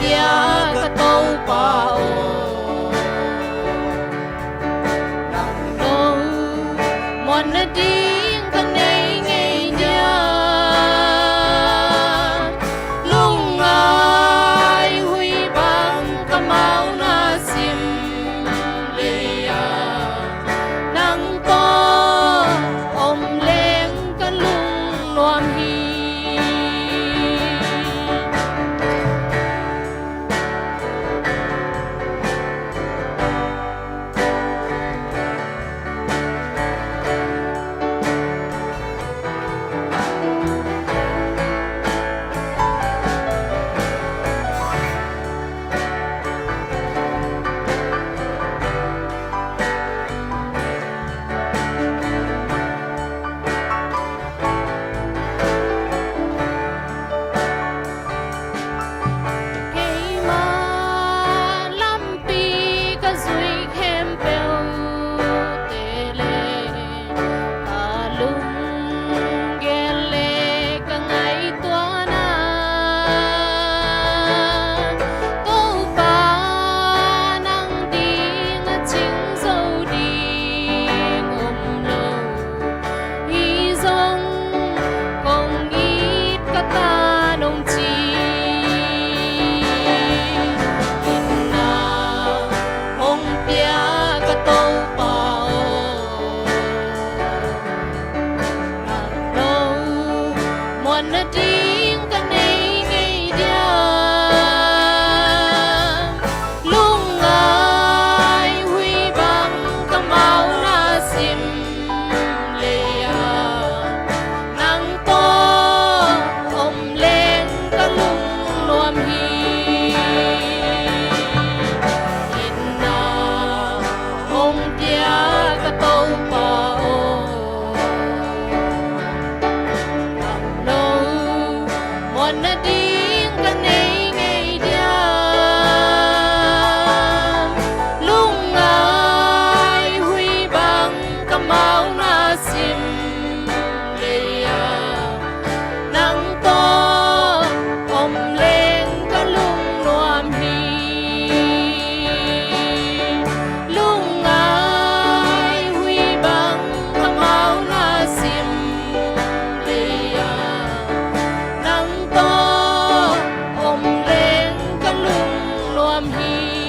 pia ka tau pao nang nong mon na ding ka nei ngei dia lung ai hui bang ka mau na sim le ya nang to om leng ka lung nuam hi na ding ka nei ngei dia lung ai hui bang ka mau na sim le ya nang to om leng ka lung nuam hi in na om dia ka tau pa na ding ka nei ngei dia lung ai hui bang ka mau na sim le ya nang to om leng ka lung nuam hi lung ai hui bang ka mau na sim le ya nang to om leng ka lung nuam hi